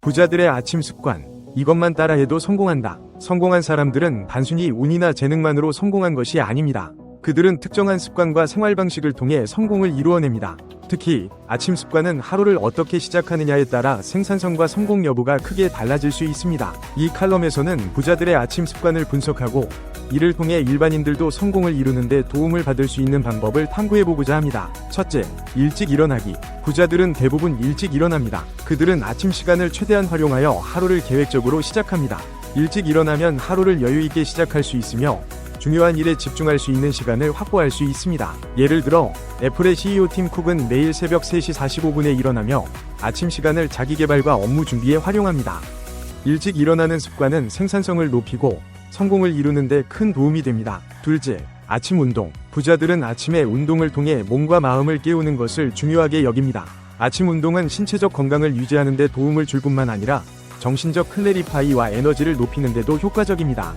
부자들의 아침 습관. 이것만 따라해도 성공한다. 성공한 사람들은 단순히 운이나 재능만으로 성공한 것이 아닙니다. 그들은 특정한 습관과 생활 방식을 통해 성공을 이루어냅니다. 특히 아침 습관은 하루를 어떻게 시작하느냐에 따라 생산성과 성공 여부가 크게 달라질 수 있습니다. 이 칼럼에서는 부자들의 아침 습관을 분석하고 이를 통해 일반인들도 성공을 이루는 데 도움을 받을 수 있는 방법을 탐구해보고자 합니다. 첫째, 일찍 일어나기. 부자들은 대부분 일찍 일어납니다. 그들은 아침 시간을 최대한 활용하여 하루를 계획적으로 시작합니다. 일찍 일어나면 하루를 여유있게 시작할 수 있으며 중요한 일에 집중할 수 있는 시간을 확보할 수 있습니다. 예를 들어 애플의 CEO 팀 쿡은 매일 새벽 3시 45분에 일어나며 아침 시간을 자기개발과 업무 준비에 활용합니다. 일찍 일어나는 습관은 생산성을 높이고 성공을 이루는 데 큰 도움이 됩니다. 둘째, 아침 운동. 부자들은 아침에 운동을 통해 몸과 마음을 깨우는 것을 중요하게 여깁니다. 아침 운동은 신체적 건강을 유지하는 데 도움을 줄 뿐만 아니라 정신적 클래리파이와 에너지를 높이는 데도 효과적입니다.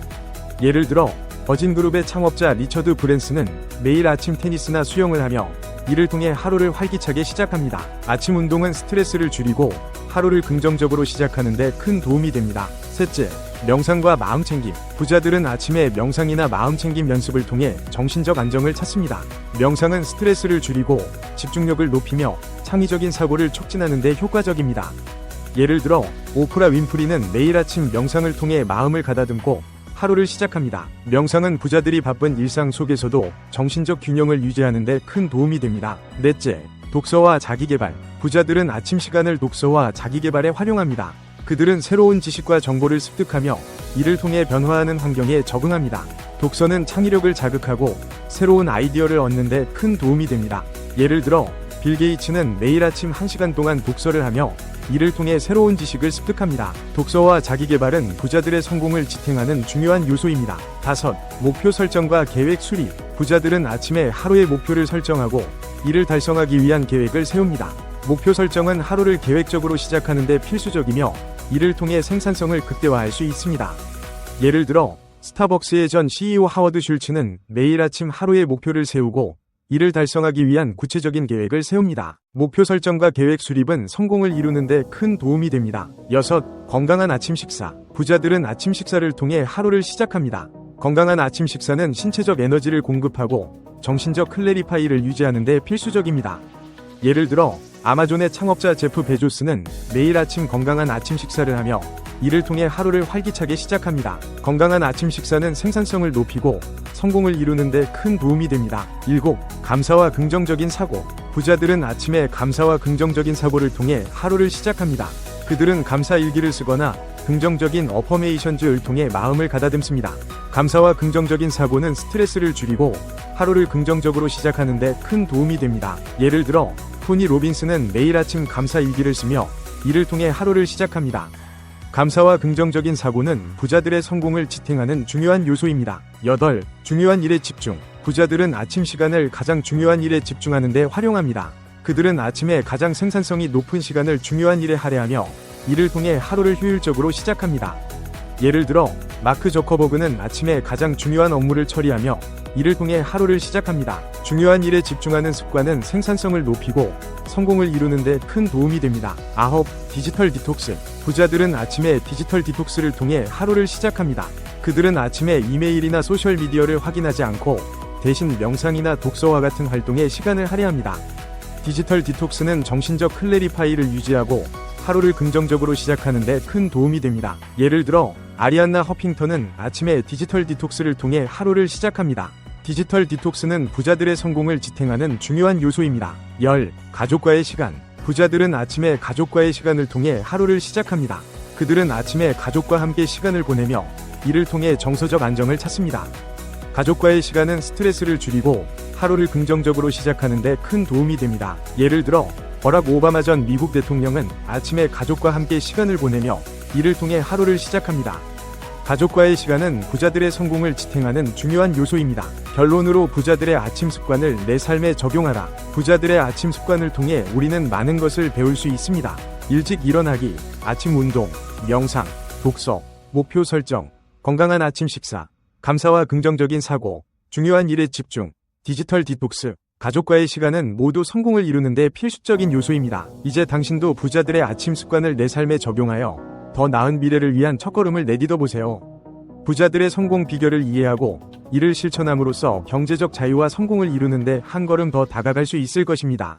예를 들어 버진그룹의 창업자 리처드 브랜슨은 매일 아침 테니스나 수영을 하며 이를 통해 하루를 활기차게 시작합니다. 아침 운동은 스트레스를 줄이고 하루를 긍정적으로 시작하는 데 큰 도움이 됩니다. 셋째, 명상과 마음챙김. 부자들은 아침에 명상이나 마음챙김 연습을 통해 정신적 안정을 찾습니다. 명상은 스트레스를 줄이고 집중력을 높이며 창의적인 사고를 촉진하는 데 효과적입니다. 예를 들어 오프라 윈프리는 매일 아침 명상을 통해 마음을 가다듬고 하루를 시작합니다. 명상은 부자들이 바쁜 일상 속에서도 정신적 균형을 유지하는 데 큰 도움이 됩니다. 넷째, 독서와 자기개발. 부자들은 아침 시간을 독서와 자기개발에 활용합니다. 그들은 새로운 지식과 정보를 습득하며 이를 통해 변화하는 환경에 적응합니다. 독서는 창의력을 자극하고 새로운 아이디어를 얻는 데 큰 도움이 됩니다. 예를 들어 빌 게이츠는 매일 아침 1시간 동안 독서를 하며 이를 통해 새로운 지식을 습득합니다. 독서와 자기개발은 부자들의 성공을 지탱하는 중요한 요소입니다. 다섯, 목표 설정과 계획 수립. 부자들은 아침에 하루의 목표를 설정하고 이를 달성하기 위한 계획을 세웁니다. 목표 설정은 하루를 계획적으로 시작하는 데 필수적이며 이를 통해 생산성을 극대화할 수 있습니다. 예를 들어 스타벅스의 전 CEO 하워드 슐츠는 매일 아침 하루의 목표를 세우고 이를 달성하기 위한 구체적인 계획을 세웁니다. 목표 설정과 계획 수립은 성공을 이루는 데 큰 도움이 됩니다. 여섯, 건강한 아침 식사. 부자들은 아침 식사를 통해 하루를 시작합니다. 건강한 아침 식사는 신체적 에너지를 공급하고 정신적 클래리파이를 유지하는 데 필수적입니다. 예를 들어 아마존의 창업자 제프 베조스는 매일 아침 건강한 아침 식사를 하며 이를 통해 하루를 활기차게 시작합니다. 건강한 아침 식사는 생산성을 높이고 성공을 이루는 데 큰 도움이 됩니다. 일곱, 감사와 긍정적인 사고. 부자들은 아침에 감사와 긍정적인 사고를 통해 하루를 시작합니다. 그들은 감사 일기를 쓰거나 긍정적인 어퍼메이션즈를 통해 마음을 가다듬습니다. 감사와 긍정적인 사고는 스트레스를 줄이고 하루를 긍정적으로 시작하는 데 큰 도움이 됩니다. 예를 들어 토니 로빈스는 매일 아침 감사 일기를 쓰며 이를 통해 하루를 시작합니다. 감사와 긍정적인 사고는 부자들의 성공을 지탱하는 중요한 요소입니다. 여덟, 중요한 일에 집중. 부자들은 아침 시간을 가장 중요한 일에 집중하는 데 활용합니다. 그들은 아침에 가장 생산성이 높은 시간을 중요한 일에 할애하며 이를 통해 하루를 효율적으로 시작합니다. 예를 들어 마크 저커버그는 아침에 가장 중요한 업무를 처리하며 이를 통해 하루를 시작합니다. 중요한 일에 집중하는 습관은 생산성을 높이고 성공을 이루는 데 큰 도움이 됩니다. 아홉, 디지털 디톡스. 부자들은 아침에 디지털 디톡스를 통해 하루를 시작합니다. 그들은 아침에 이메일이나 소셜미디어를 확인하지 않고 대신 명상이나 독서와 같은 활동에 시간을 할애합니다. 디지털 디톡스는 정신적 클래리파이를 유지하고 하루를 긍정적으로 시작하는 데 큰 도움이 됩니다. 예를 들어 아리안나 허핑턴은 아침에 디지털 디톡스를 통해 하루를 시작합니다. 디지털 디톡스는 부자들의 성공을 지탱하는 중요한 요소입니다. 열, 가족과의 시간. 부자들은 아침에 가족과의 시간을 통해 하루를 시작합니다. 그들은 아침에 가족과 함께 시간을 보내며 이를 통해 정서적 안정을 찾습니다. 가족과의 시간은 스트레스를 줄이고 하루를 긍정적으로 시작하는 데 큰 도움이 됩니다. 예를 들어 버락 오바마 전 미국 대통령은 아침에 가족과 함께 시간을 보내며 이를 통해 하루를 시작합니다. 가족과의 시간은 부자들의 성공을 지탱하는 중요한 요소입니다. 결론으로 부자들의 아침 습관을 내 삶에 적용하라. 부자들의 아침 습관을 통해 우리는 많은 것을 배울 수 있습니다. 일찍 일어나기, 아침 운동, 명상, 독서, 목표 설정, 건강한 아침 식사, 감사와 긍정적인 사고, 중요한 일에 집중, 디지털 디톡스. 가족과의 시간은 모두 성공을 이루는데 필수적인 요소입니다. 이제 당신도 부자들의 아침 습관을 내 삶에 적용하여 더 나은 미래를 위한 첫걸음을 내딛어 보세요. 부자들의 성공 비결을 이해하고 이를 실천함으로써 경제적 자유와 성공을 이루는데 한 걸음 더 다가갈 수 있을 것입니다.